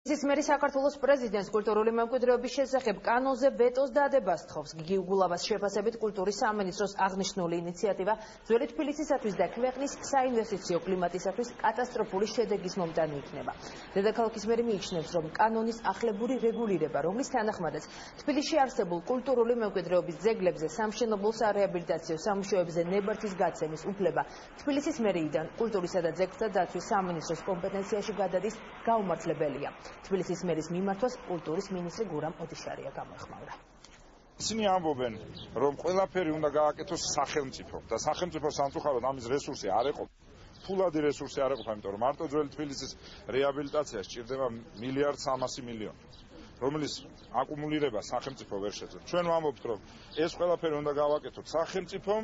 მერი საქართველოს პრეზიდენტს კულტურული მემკვიდრეობის შესახებ კანონზე ვეტოს დადებას თხოვს. გიგი უგულავას შეფასებით კულტურის სამინისტროს აღნიშნული ინიციატივა ძველი თბილისისათვის და ქვეყნის საინვესტიციო კლიმატისათვის კატასტროფული შედეგის მომტანი იქნება. დედაქალაქის მერი მიიჩნევს, რომ კანონის ახლებური რეგულირება, რომლის თანახმადაც თბილისში არსებულ კულტურული მემკვიდრეობის ძეგლებზე, სამშენებლო სარეაბილიტაციო სამუშაოებზე ნებართვის გაცემის უფლება თბილისის მერიიდან კულტურისა და ძეგლთა დაცვის სამინისტროს კომპეტენციაში გადადის გაუმართლებელია. თბილისის მერის მიმართვას კულტურის მინისტრი გურამ ოდიშარია გამოეხმაურა. ისინი ამბობენ, რომ ყველაფერი უნდა გააკეთოს სახელმწიფო და სახელმწიფო სამწუხაროდ ამის რესურსი არ ეყოფ. ფულადი რესურსი არ ეყოფ, იმიტომ რომ მარტო ძველი თბილისის რეაბილიტაცია სჭირდება 1,3 მილიარდი, რომლის აკუმულირება სახელმწიფო ვერ შეძლებს. ჩვენ ვამბობთ, რომ ეს ყველაფერი უნდა გავაკეთოთ სახელმწიფომ,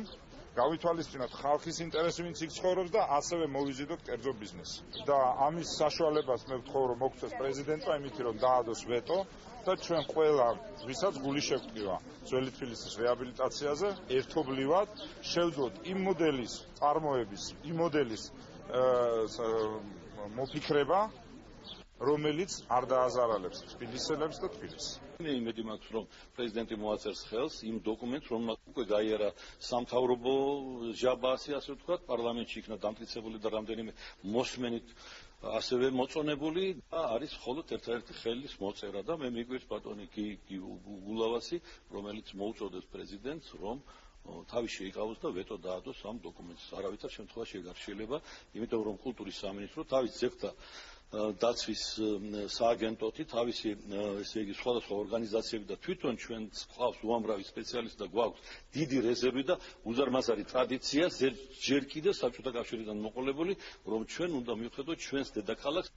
გავითვალისწინოთ ხალხის ინტერესი, ვინც იქ ცხოვრობს და ასევე მოვიზიდოთ კერძო ბიზნესი. და ამის საშუალებას მე ვთხოვ, რომ მოგცეს პრეზიდენტმა იმითი, რომ დაადოს ვეტო და ჩვენ ყველა, ვისაც გული შევტკივა ძველი თბილისის რეაბილიტაციაზე, ერთობლივად შევძლოთ იმ მოდელის წარმოების, იმ მოდელის მოფიქრება, რომელიც არ დააზარალებს თბილისელებს და თბილისს. იმედი მაქვს, რომ პრეზიდენტი მოაწერს ხელს იმ დოკუმენტს, რომელმაც უკვე გაიარა სამთავრობო ჟაბა, ასე ვთქვათ, პარლამენტში იქნა დამტკიცებული და რამდენიმე მოსმენით ასევე მოწონებული და არის მხოლოდ ერთადერთი ხელის მოწერა და მე მიგვირს ბატონი გიგი უგულავასი, რომელიც მოუწოდებს პრეზიდენტს, რომ თავის შეიკავოს და ვეტო დაადოს ამ დოკუმენტს. არავითარ შემთხვევაში ეგ არ შეიძლება, იმიტომ რომ კულტურის სამინისტრო თავის ძეგლთა დაცვის სააგენტოთი, თავისი ესე იგი სხვადასხვა ორგანიზაციები და თვითონ ჩვენ გვყავს უამრავი სპეციალისტი და გვაქვს დიდი რეზერვი და უზარმაზარი ტრადიცია ჯერ კიდევ საბჭოთა კავშირიდან მოყოლებული, რომ ჩვენ უნდა მივხედოთ ჩვენს დედაქალაქს.